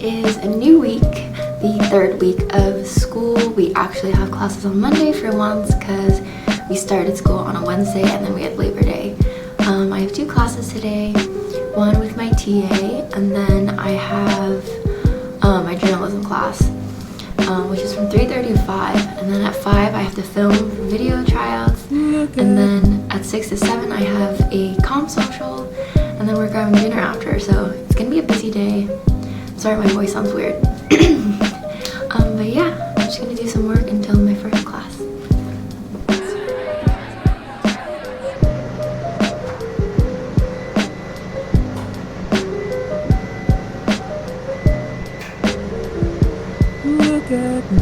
is a new week, the third week of school. We actually have classes on Monday for once because we started school on a Wednesday and then we had Labor Day. I have two classes today, one with my TA, and then I have my journalism class, which is from 3:30 to 5, and then at 5 I have to film for video tryouts, and then at 6 to 7 I have a comp social, and then we're grabbing dinner after, so it's gonna be a busy day. Sorry my voice sounds weird. But yeah, I'm just gonna do some work until my first class. Look at me.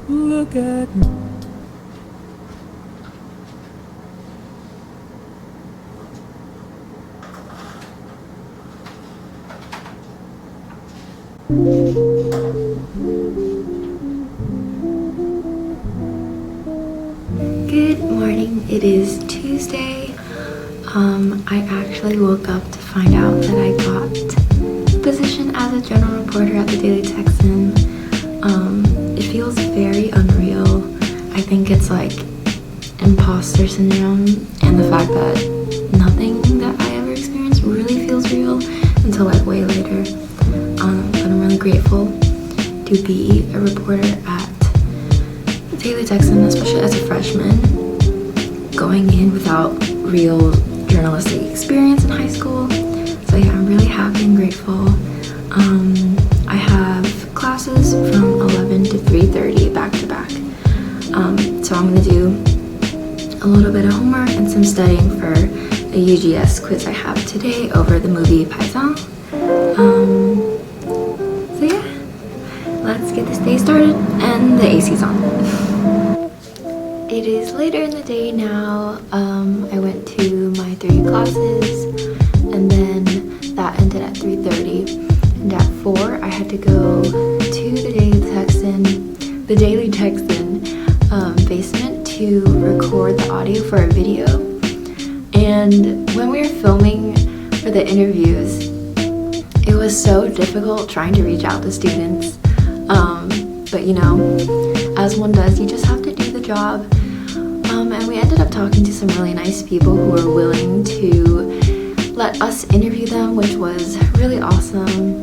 Look at me. Good morning, it is Tuesday. I actually woke up to find out that I got the position as a general reporter at the Daily Texan. It feels very unreal. I think it's like imposter syndrome and the fact that nothing that I ever experienced really feels real until like way later. But I'm really grateful to be a reporter at the Daily Texan, especially as a freshman, going in without real journalistic experience in high school. So yeah, I'm really happy and grateful. I have classes from 11 to 3:30 back to back. So I'm gonna do a little bit of homework and some studying for a UGS quiz I have today over the movie Paisan. So yeah, let's get this day started, and the AC's on. It is later in the day now. I went to my 3 classes, and then that ended at 3:30. And at 4, I had to go to the Daily Texan basement to record the audio for a video. And when we were filming for the interviews, it was so difficult trying to reach out to students. But you know, as one does, you just have to do the job. And we ended up talking to some really nice people who were willing to let us interview them, which was really awesome.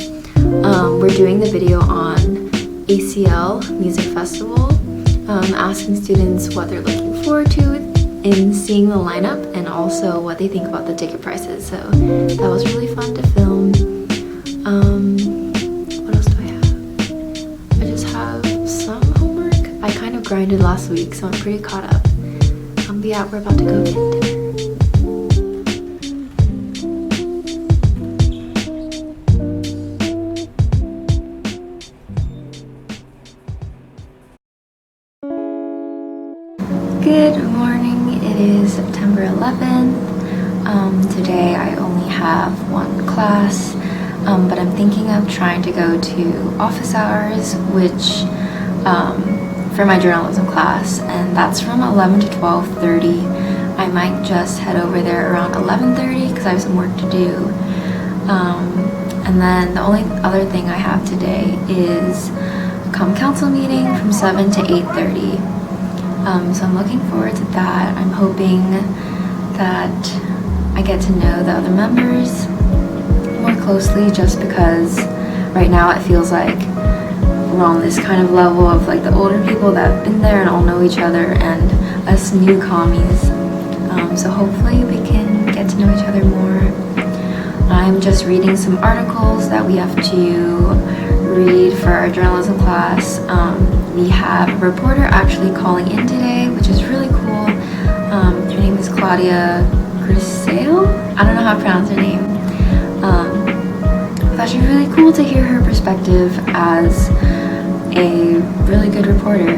We're doing the video on ACL Music Festival, asking students what they're looking forward to in seeing the lineup and also what they think about the ticket prices. So that was really fun to film. What else do I have? I just have some homework. I kind of grinded last week, so I'm pretty caught up. But yeah, we're about to go get dinner. Good morning, it is September 11th. Today I only have one class, but I'm thinking of trying to go to office hours, which for my journalism class, and that's from 11 to 12:30. I might just head over there around 11:30 because I have some work to do. And then the only other thing I have today is a comm council meeting from 7 to 8:30. So I'm looking forward to that. I'm hoping that I get to know the other members more closely, just because right now it feels like we're on this kind of level of like the older people that have been there and all know each other, and us new commies. So hopefully we can get to know each other more. I'm just reading some articles that we have to read for our journalism class. We have a reporter actually calling in today, which is really cool. Her name is Claudia Grisale. I don't know how to pronounce her name. It's actually really cool to hear her perspective as a really good reporter.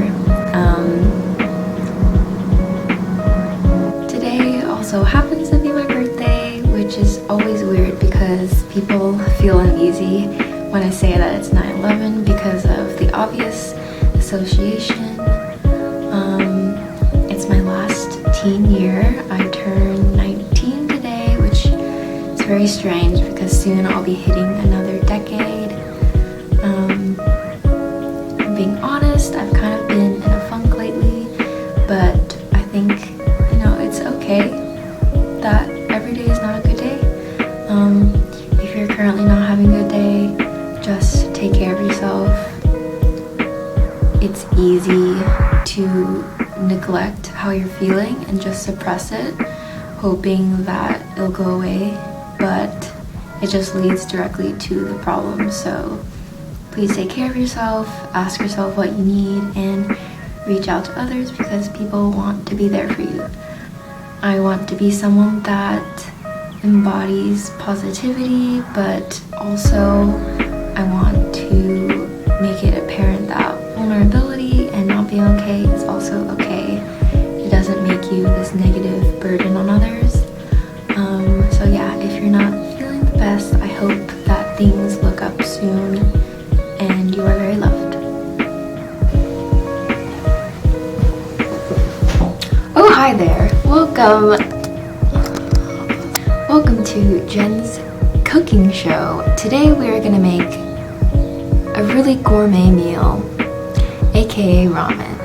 also happens to be my birthday, which is always weird because people feel uneasy when I say that it's 9/11 because of the obvious association. It's my last teen year. I turn 19 today, which is very strange because soon I'll be hitting another decade. Being honest, I've kind of been in a funk lately, but I think, it's okay that every day is not a good day. If you're currently not having a good day, just take care of yourself. It's easy to neglect how you're feeling and just suppress it, hoping that it'll go away, but it just leads directly to the problem. So please take care of yourself, ask yourself what you need, and reach out to others because people want to be there for you. I want to be someone that embodies positivity, but also I want to make it apparent that vulnerability and not being okay is also okay. It doesn't make you this negative burden on others. So yeah, if you're not feeling the best, I hope that things look up soon and you are very loved. Oh, hi there. Welcome to Jen's cooking show. Today we are gonna make a really gourmet meal, aka ramen.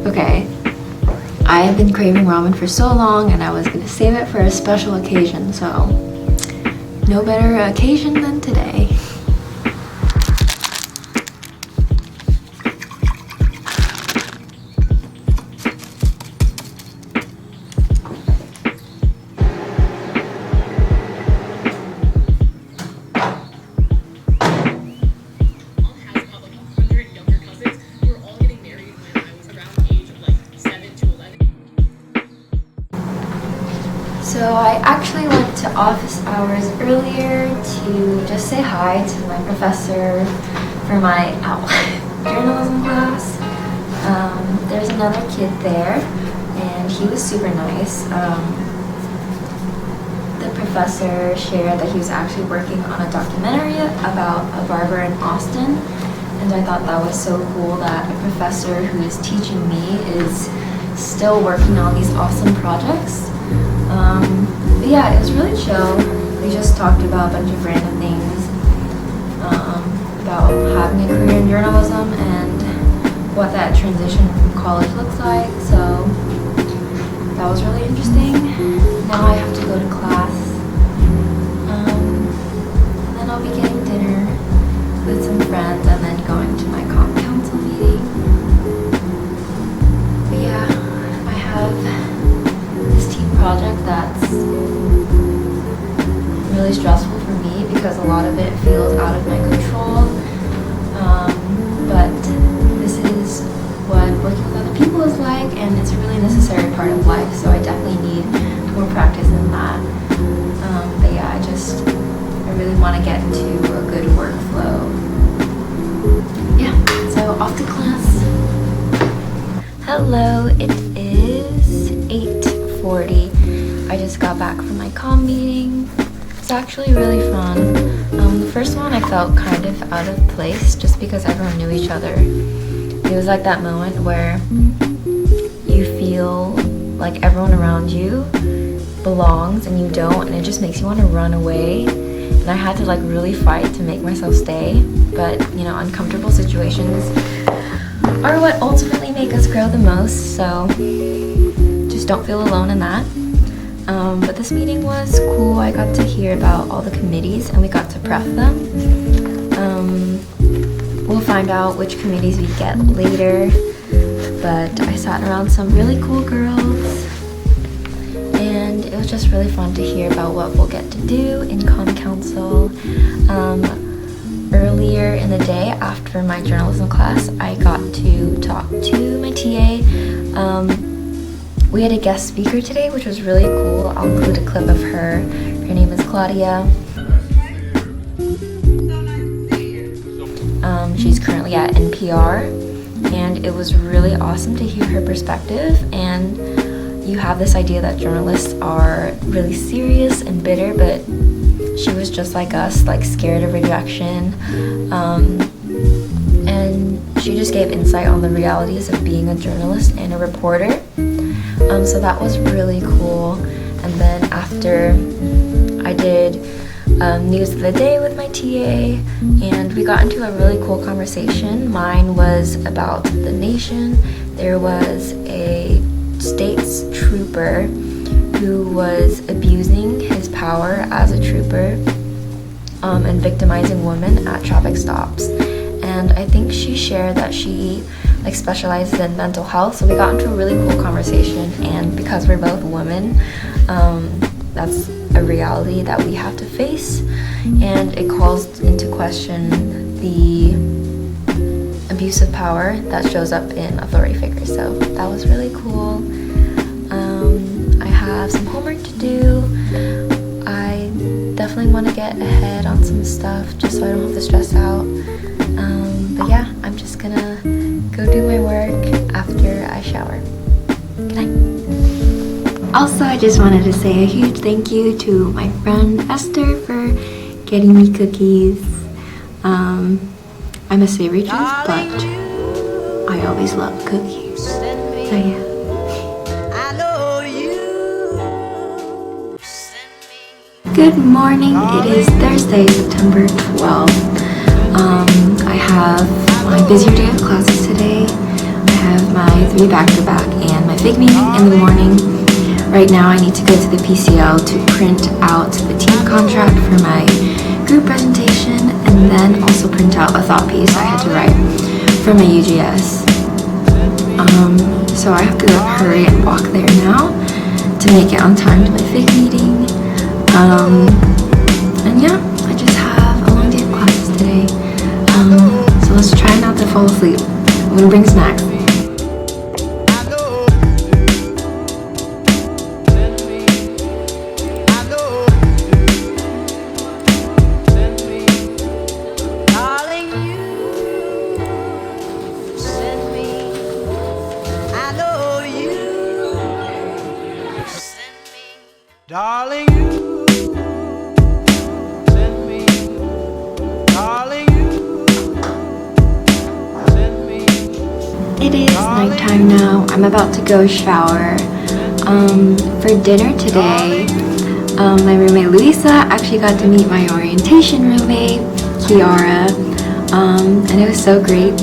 Okay, I have been craving ramen for so long and I was gonna save it for a special occasion, so no better occasion than today. So I actually went to office hours earlier to just say hi to my professor for my journalism class. There's another kid there and he was super nice. The professor shared that he was actually working on a documentary about a barber in Austin, and I thought that was so cool that a professor who is teaching me is still working on these awesome projects. But yeah, it was really chill. We just talked about a bunch of random things about having a career in journalism and what that transition from college looks like. So that was really interesting. Now I have to go to class, and then I'll be getting dinner with some friends and then going to my comp council meeting. But yeah, I have this team project that's really stressful for me because a lot of it feels out of my control, but this is what working with other people is like, and it's a really necessary part of life, so I definitely need more practice in that. But yeah, I really want to get into a good workflow. Yeah, so off to class. Hello, it is 8:40. I just got back from my comm meeting. It's actually really fun. The first one I felt kind of out of place just because everyone knew each other. It was like that moment where you feel like everyone around you belongs and you don't, and it just makes you want to run away. And I had to like really fight to make myself stay, but uncomfortable situations are what ultimately make us grow the most, so just don't feel alone in that. But this meeting was cool. I got to hear about all the committees and we got to prep them. We'll find out which committees we get later, but I sat around some really cool girls and it was just really fun to hear about what we'll get to do in comm council. Earlier in the day after my journalism class, I got to talk to my TA. We had a guest speaker today, which was really cool. I'll include a clip of her. Her name is Claudia. She's currently at NPR, and it was really awesome to hear her perspective. And you have this idea that journalists are really serious and bitter, but she was just like us, like scared of rejection. And she just gave insight on the realities of being a journalist and a reporter. So that was really cool. And then after, I did news of the day with my TA, and we got into a really cool conversation. Mine was about the nation. There was a state's trooper who was abusing his power as a trooper and victimizing women at traffic stops. And I think she shared that she specializes in mental health, so we got into a really cool conversation. And because we're both women, that's a reality that we have to face, and it calls into question the abuse of power that shows up in authority figures. So that was really cool. I have some homework to do. I definitely want to get ahead on some stuff just so I don't have to stress out. But yeah, I'm just gonna go do my work after I shower. Good night. Also, I just wanted to say a huge thank you to my friend Esther for getting me cookies. I'm a savory tooth, but I always love cookies. So yeah. Good morning. It is Thursday, September 12th. I have my busier day of classes today. I have my 3 back-to-back and my FIG meeting in the morning. Right now I need to go to the PCL to print out the team contract for my group presentation, and then also print out a thought piece I had to write for my UGS. So I have to hurry and walk there now to make it on time to my FIG meeting. And yeah, I just have a long day of classes today. So let's try not to fall asleep. I'm gonna bring snacks. Darling, you send me. Darling, you send me. It is nighttime now. I'm about to go shower. For dinner today, my roommate Luisa actually got to meet my orientation roommate, Kiara. And it was so great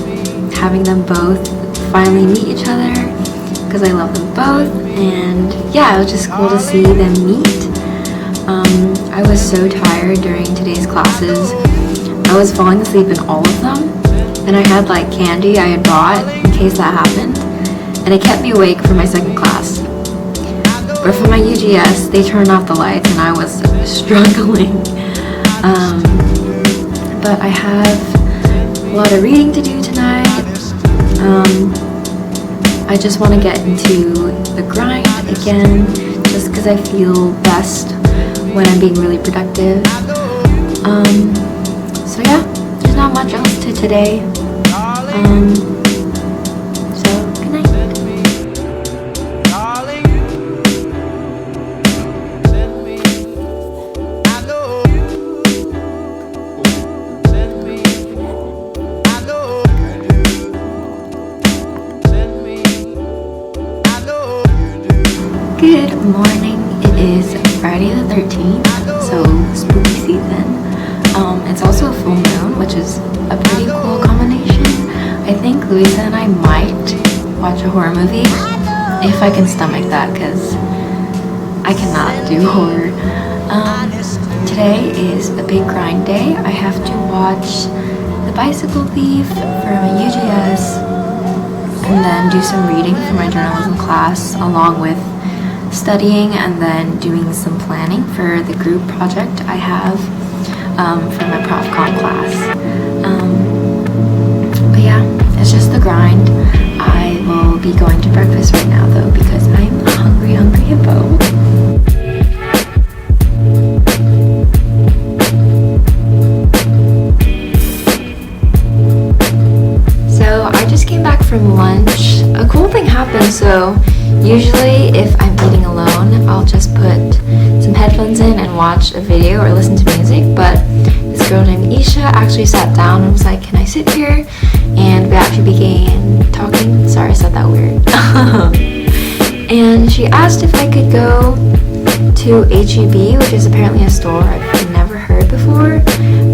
having them both finally meet each other, because I love them both. And yeah, it was just cool to see them meet. I was so tired during today's classes. I was falling asleep in all of them, and I had like candy I had bought in case that happened, and it kept me awake for my second class. But for my UGS, they turned off the lights and I was struggling. But I have a lot of reading to do tonight. I just want to get into the grind again, just because I feel best when I'm being really productive. So yeah, there's not much else to today. So good night. Good morning. It is Friday the 13th, so spooky season. It's also a full moon, which is a pretty cool combination. I think Louisa and I might watch a horror movie if I can stomach that, because I cannot do horror. Today is a big grind day. I have to watch The Bicycle Thief for my UGS, and then do some reading for my journalism class, along with studying and then doing some planning for the group project I have for my Prof Com class. But yeah, it's just the grind. I will be going to breakfast right now though, because I'm a hungry hippo. So I just came back from lunch. A cool thing happened. So Usually if I'm eating alone, I'll just put some headphones in and watch a video or listen to music, but this girl named Isha actually sat down and was like, can I sit here? And we actually began talking. Sorry, I said that weird. And she asked if I could go to HEB, which is apparently a store I've never heard before,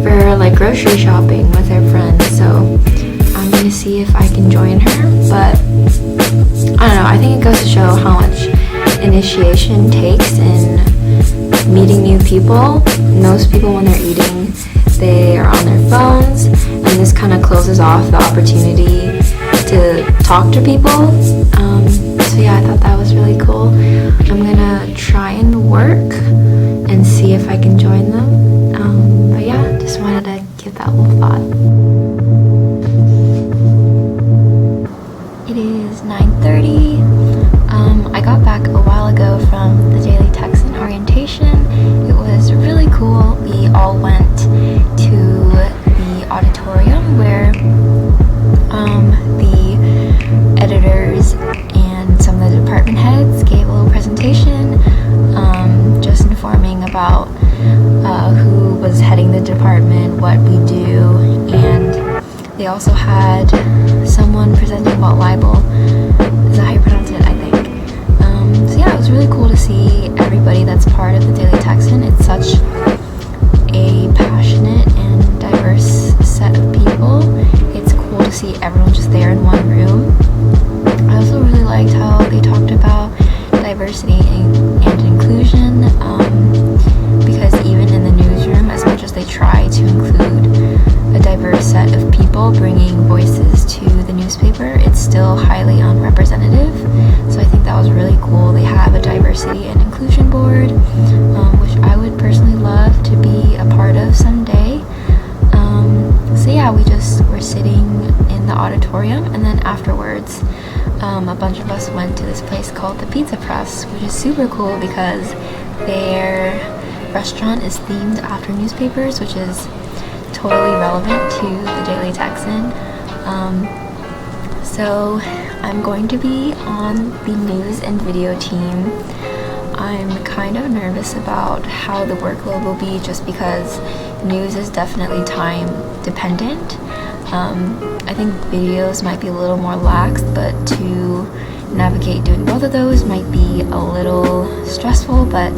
for like grocery shopping with her friends. So I'm gonna see if I can join her, but I don't know, I think it goes to show how much initiation takes in meeting new people. Most people, when they're eating, they are on their phones, and this kind of closes off the opportunity to talk to people. So yeah, I thought that was really cool. I'm gonna try and work and see if I can join them. But yeah, just wanted to give that little thought. It is 9:30. I got back a while ago from the Daily Texan orientation. It was really cool. We all went to the auditorium where the editors and some of the department heads gave a little presentation, just informing about who was heading the department, what we do, and they also had someone presenting about libel. Is that how you pronounce it? I think. So yeah, it was really cool to see everybody that's part of the Daily Texan. It's such a passionate and diverse set of people. It's cool to see everyone just there in one room. I also really liked how they talked about diversity and inclusion, because even in the newsroom, as much as they try to include a diverse set of people bringing voices to the newspaper, it's still highly unrepresentative. So I think that was really cool. They have a diversity and inclusion board, which I would personally love to be a part of someday. So yeah, we just were sitting in the auditorium, and then afterwards a bunch of us went to this place called the Pizza Press, which is super cool because their restaurant is themed after newspapers, which is totally relevant to the Daily Texan. So I'm going to be on the news and video team. I'm kind of nervous about how the workload will be, just because news is definitely time dependent. I think videos might be a little more lax, but to navigate doing both of those might be a little stressful, but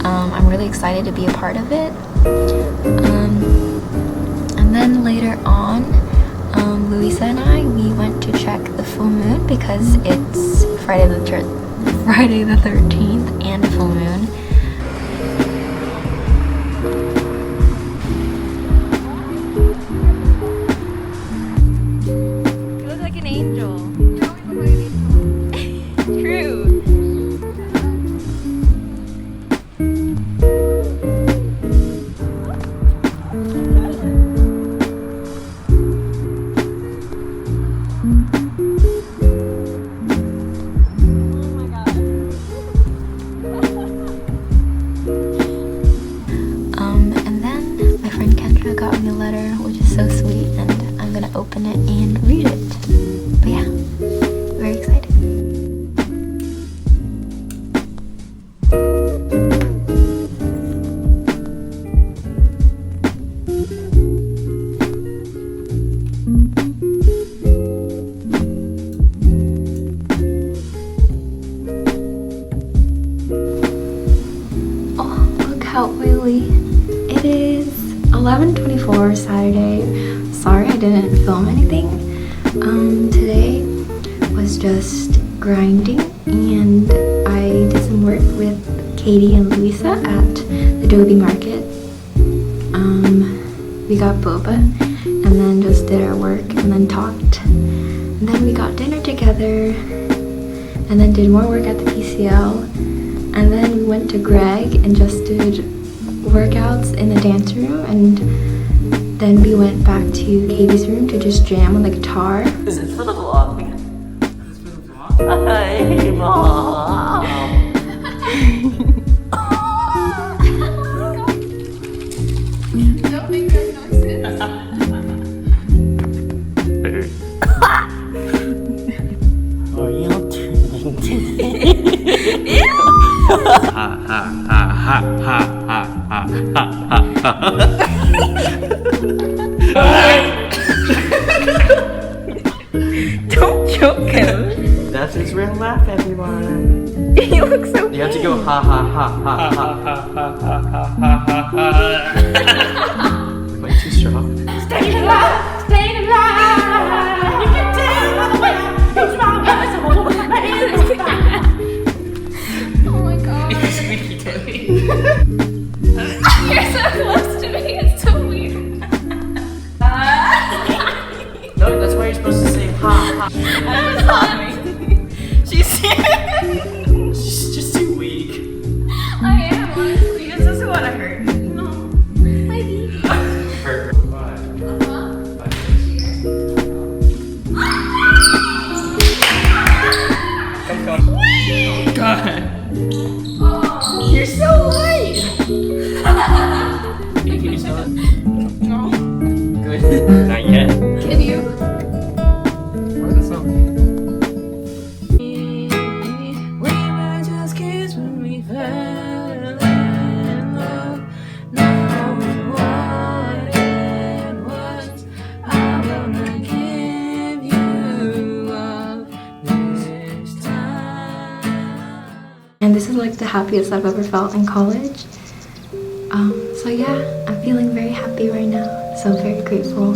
I'm really excited to be a part of it. And then later on, Louisa and I, we went to check the full moon because it's Friday the 13th and a full moon. You look like an angel. True. Got me a letter, which is so sweet, and I'm gonna open it and read it. But yeah, very excited. Oh, look how oily it is. 11:24 Saturday. Sorry I didn't film anything. Today was just grinding, and I did some work with Katie and Louisa at the Adobe Market. We got boba and then just did our work and then talked. And then we got dinner together and then did more work at the PCL. And then we went to Greg and just did workouts in the dance room, and then we went back to Katie's room to just jam on the guitar. Is it for the vlog? Is this for the vlog? Hey, Mom! Don't make that noises. Are you turning to Don't choke him. That's his real laugh, everyone. You look so You have to go ha ha ha ha ha ha ha ha ha. Way too strong. Stay alive! Stay alive! You can tell by the way it's my Oh my god. Squeaky toy. You're so close to me. It's so weird. No, that's why you're supposed to say ha ha. I'm sorry. She's She's just too weak. I am, honestly. This is what I heard. No. Hi, Dee. God. You're so light. Can you smell it? No. Good. Not yet. Can you? Where's the song? We were just kids when we fell in love. Knowing what it was, I wanna give you up this time. And this is like the happiest I've ever felt in college. So yeah, I'm feeling very happy right now. So I'm very grateful.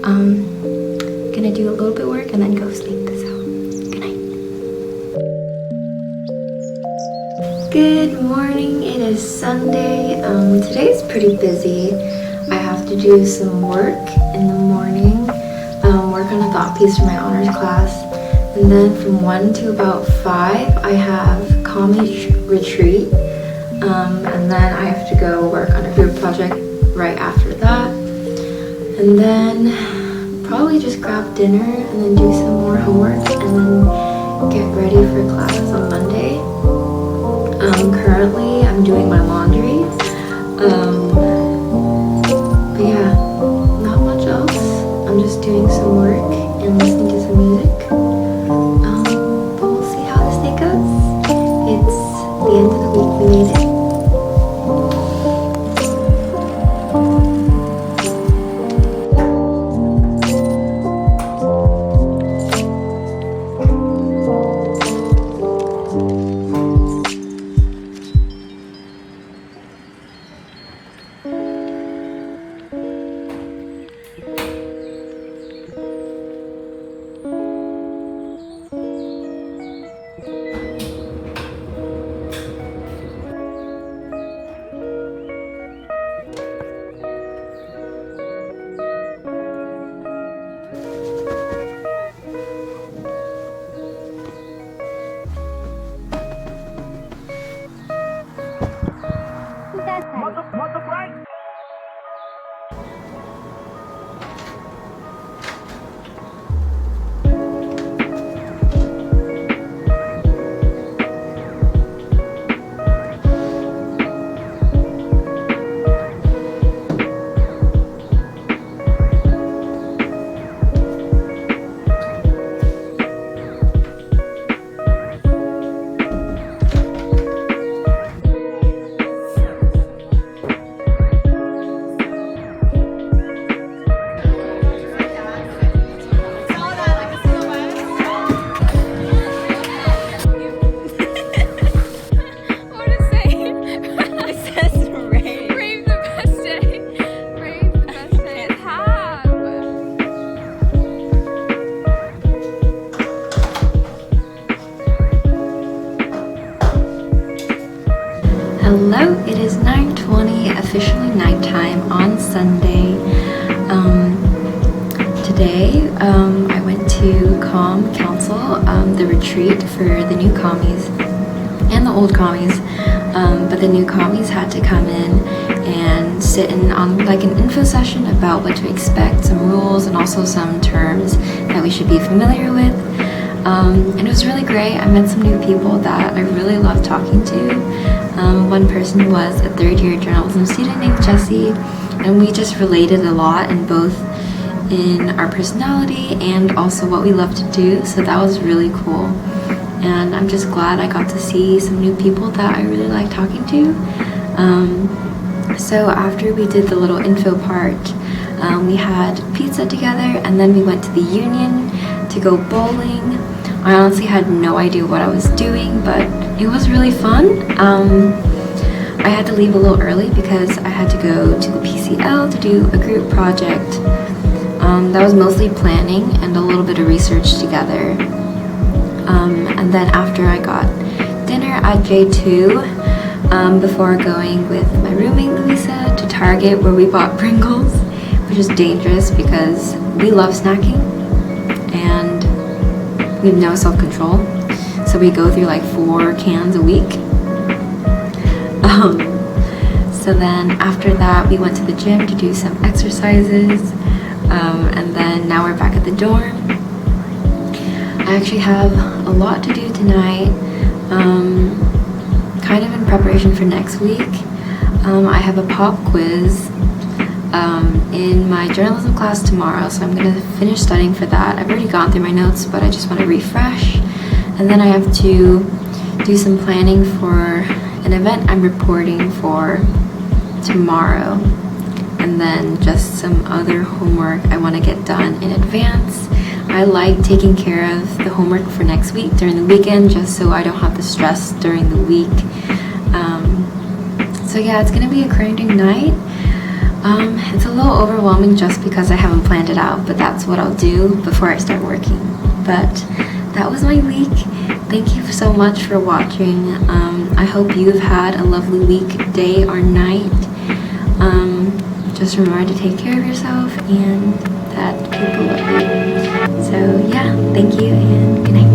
Gonna do a little bit of work and then go sleep. So good night. Good morning. It is Sunday. Today's pretty busy. I have to do some work in the morning. Work on a thought piece for my honors class. And then from 1 to about 5, I have comedy retreat. And then I have to go work on a group project right after that. And then probably just grab dinner and then do some more homework and then get ready for class on Monday. Currently I'm doing my laundry. But yeah, not much else. I'm just doing some work and listening to some music. But we'll see how this day goes. It's the end of the week, we made it. Hello, it is 9:20, officially nighttime on Sunday. Today, I went to Council, the retreat for the new commies and the old commies, but the new commies had to come in and sit in on like an info session about what to expect, some rules, and also some terms that we should be familiar with. And it was really great. I met some new people that I really loved talking to. One person was a third-year journalism student named Jessie, and we just related a lot in both in our personality and also what we love to do, so that was really cool. and I'm just glad I got to see some new people that I really like talking to. So after we did the little info part, we had pizza together, and then we went to the Union to go bowling. I honestly had no idea what I was doing, but it was really fun. I had to leave a little early because I had to go to the PCL to do a group project. That was mostly planning and a little bit of research together. And then after I got dinner at J2, before going with my roommate Louisa to Target where we bought Pringles, which is dangerous because we love snacking and we have no self-control. So we go through like 4 cans a week. So then after that we went to the gym to do some exercises, and then now we're back at the dorm. I actually have a lot to do tonight, kind of in preparation for next week. I have a pop quiz in my journalism class tomorrow, so I'm going to finish studying for that. I've already gone through my notes, but I just want to refresh. And then I have to do some planning for an event I'm reporting for tomorrow, and then just some other homework I want to get done in advance. I like taking care of the homework for next week during the weekend, just so I don't have the stress during the week. So yeah, it's gonna be a grinding night. It's a little overwhelming just because I haven't planned it out, but that's what I'll do before I start working. But that was my week. Thank you so much for watching. I hope you've had a lovely week, day or night. Just remember to take care of yourself and that people love you. So yeah, thank you and good night.